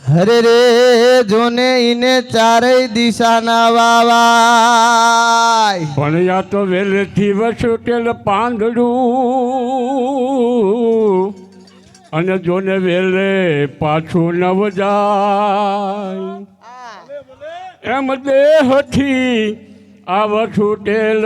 હરે રે જોને ઈને ચારેય દિશાના વાવાય પણ યા તો વેલેથી વસુટેલ પાંદડું અને જોને વેલે પાછું નવ જાય એમ દેહથી આ વસુટેલ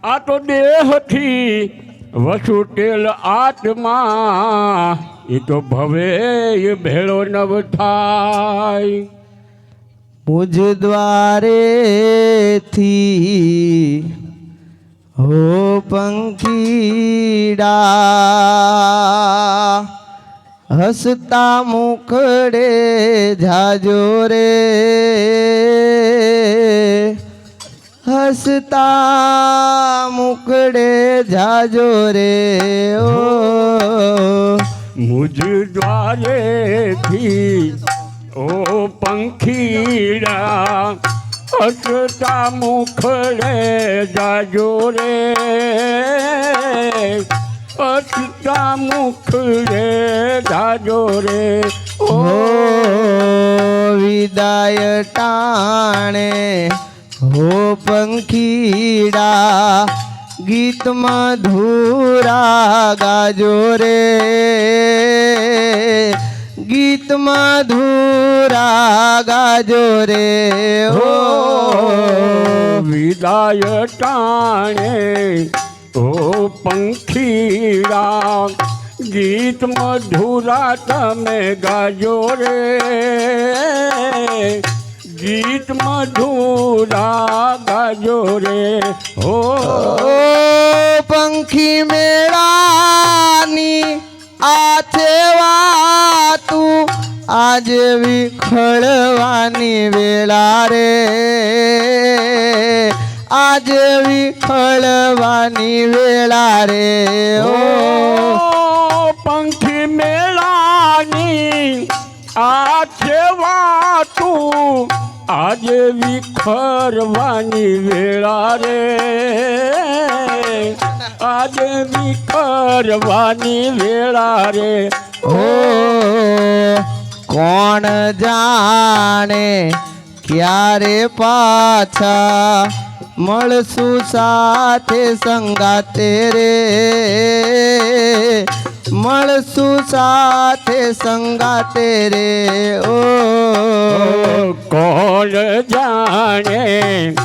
આ તો દેહથી વસુટેલ આત્મા એ તો ભવે એ ભેળો નવ થાય મુજ દ્વારેથી હો પંખીડા હસતા મુખડે જાજો રે હસતા મુખડે જાજો રે ઓ મુજ દ્વારેથી ઓ પંખીડા હસતા મુખડે જાજો રે હસતા મુખડે જાજો રે ઓ વિદાય ટાણે હો પંખીડા ગીત મધુરા ગાજો રે ગીત મધુરા ગાજો રે હો વિદાય ટાણે ઓ પંખીડા ગીત મધુરા તમે ગાજો રે ગીત મધુરા ગાજો રે હો પંખી મેળાની આ સેવા તું આજે વિખળવાની વેળા રે આજે વિખળવાની વેળા રે ઓ પંખી મેળાની આ સેવા તું આજે વિખરવાની વેળા રે આજે વિખરવાની વેળા રે ઓ કોણ જાણે ક્યારે પાછા મળશું સાથે સંગાતે રે મળશું સાથે સંગાતે રે ઓ કોણ જાણે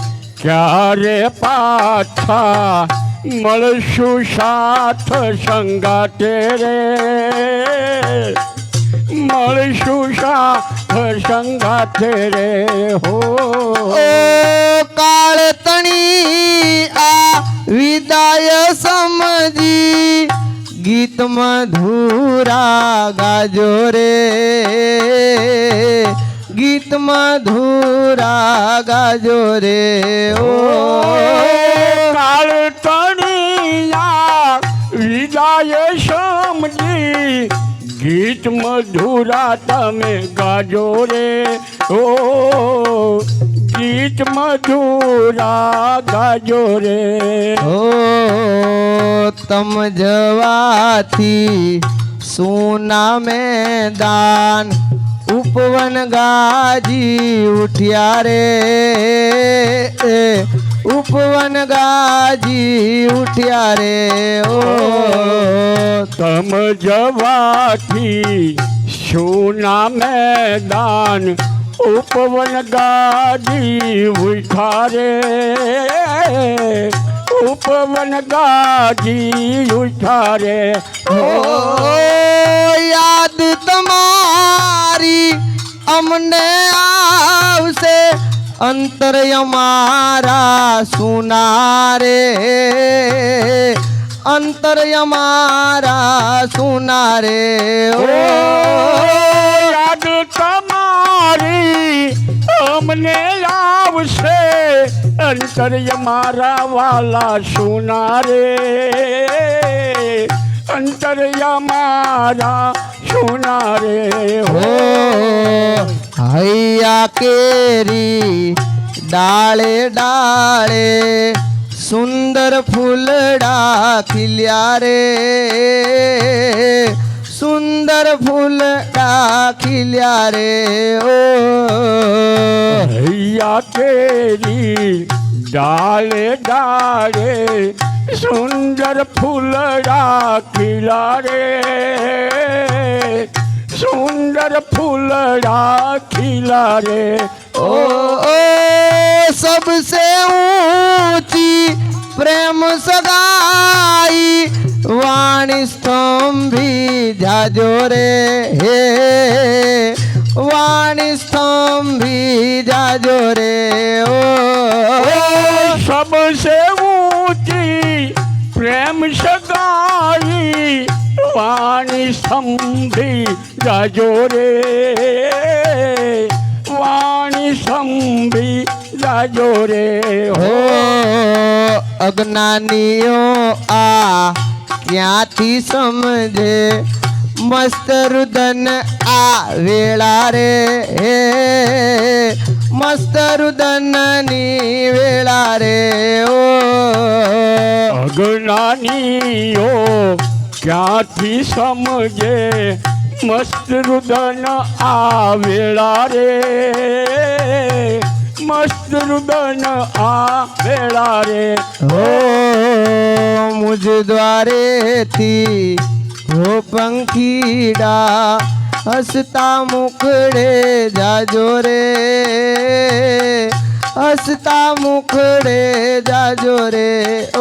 ક્યારે પાછા મળશું સાથ સંગાતે રે મળશું સાથ સંગાતે રે હો કાળ તણી આ વિદાય સમજી ગીત મધુરા ગાજો રે ગીત મધુરા ગાજો રે ઓ કાળ તણીયા વિદાય સમજી ગીત મધુરા તમે ગાજો રે ઓ ગીત મધુરા ગાજો રે ઓ તમ જવાથી સોના મેદાન ઉપવન ગાજી ઉઠ્યા રે ઉપવન ગાજી ઉઠ્યા રે ઓ તમ જવાથી સોના મેદાન ઉપવન ગાજી ઉઠ્યા રે ઉપવન ગાજી ઉઠ્યા રે ઓ યાદ તમારી અમને આવશે અંતર અમારા સુના રે અંતર અમારા સુના રે ઓ યાદ તમારી અમને આવશે અંતર મારા વાલા સુના રે અંતર મારા સુના રે હો હૈયા કેરી ડાળે ડાળે સુંદર ફૂલડા ખીલ્યા રે સુંદર ફૂલડા ખીલ્યા રે ઓ હૈયા કેરી ડાલે ડાલે સુંદર ફૂલડા ખીલા રે સુંદર ફૂલડા ખીલા રે ओ सबसे ऊंची प्रेम सगाई वाणी स्तंभी जाजो रे हे वाणी स्तंभी जाजो रे ओ सबसे ऊंची प्रेम सगाई वाणी संभी जाजो रे वाणी संभी जाजो रे हो अज्ञानियों आ क्यांथी समझे मस्त रुदन आ वेळा रे हे मस्त रुदननी वेळा रे ओ અજ્ઞાનીઓ ક્યાંથી સમજે મસ્ત રુદન આવેલા રે મસ્ત રુદન આવેલા રે हो मुझ द्वारे थी हो पंखीड़ा हसता मुखड़े जाजो रे हसता मुखड़े जाजो रे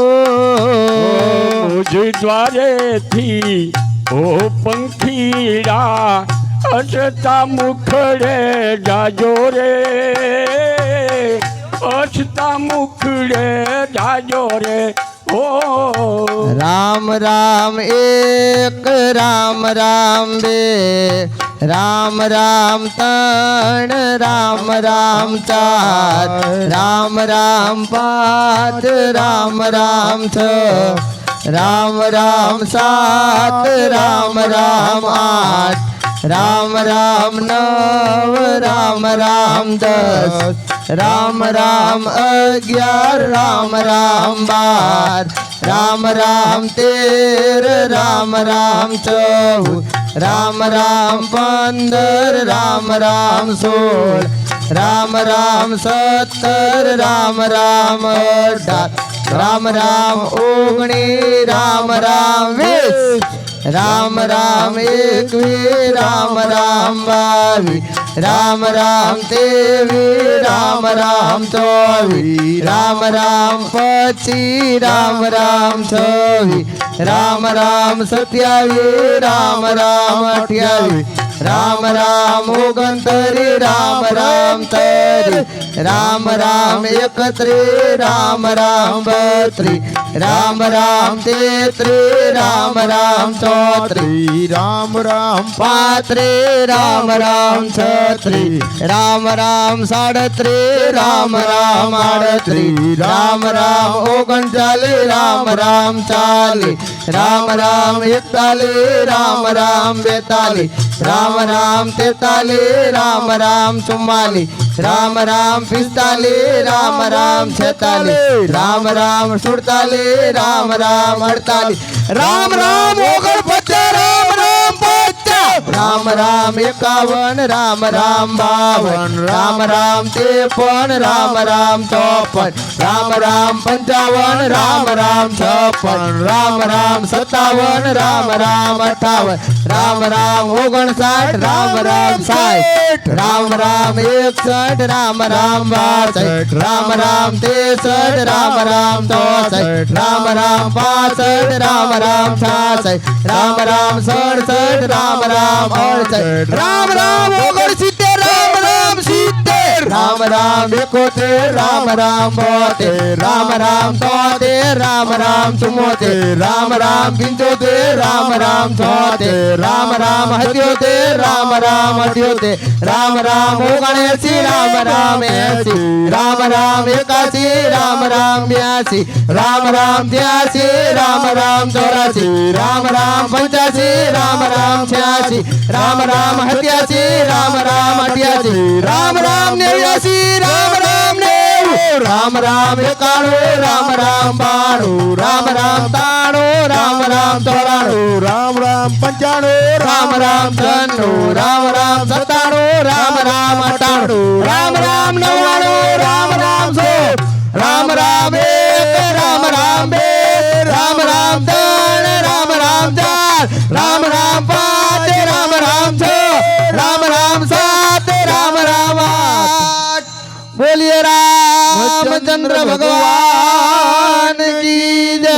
ओ મુજ દ્વારેથી ઓ પંખીડા અસતા મુખડે જાજો રે અસતા મુખડે જાજો રે ઓ राम राम एक राम राम बे राम राम तण राम राम चार राम राम पांच राम राम छ राम राम सात राम राम आठ राम राम नव राम राम दस राम राम 11 राम राम 12 राम राम 13 राम राम 14 राम राम 15 राम राम 16 राम राम 17 राम राम 18 राम राम 19 राम राम 20 राम राम 21 राम राम 22 राम राम 23 राम राम 24 राम राम 25 राम राम 26 राम राम 27 राम राम 28 राम राम 29 राम राम 30 राम राम 31 राम राम 32 राम राम 33 राम राम 34 राम राम 35 राम राम 36 राम राम 37 राम राम 38 राम राम 39 राम राम 40 राम राम 41 राम राम 42 राम राम 43 राम राम 44 राम राम 45 राम राम 46 राम राम 47 राम राम 48 राम राम 49 राम राम 50 राम राम 51 राम राम 52 राम राम 53 राम राम 54 राम राम 55 राम राम 56 राम राम 57 राम राम 58 राम राम 59 राम राम 60 राम राम 61 राम राम 62 राम राम 63 राम राम 64 राम राम 65 राम राम 66 राम राम 67 राम राम 68 राम राम 69 राम राम 70 राम राम 71 राम राम 72 राम राम 73 राम राम 74 राम राम 75 राम राम 76 राम राम 78 राम राम 78 राम राम 79 राम राम 80 राम राम 81 राम राम 82 राम राम 83 राम राम 84 राम राम 85 राम राम 86 राम राम 87 राम राम 88 राम राम 89 राम राम 90 રામ રામ એકાણું રામ રામ બાણું રામ રામ તાણું રામ રામ ચોરાણું રામ રામ પંચાણું રામ રામ છન્નું રામ રામ સત્તાણું રામ રામ અઠાણું રામ રામ નવ્વાણું રામ રામ સો રામ રામ એક રામ રામ બે રામ રામ ત્રણ રામ રામ ચાર રામ રામ પાંચ રામ રામ છ રામ રામ સાત રામ રામ આઠ બોલીએ રામચંદ્ર ભગવાન કી જય.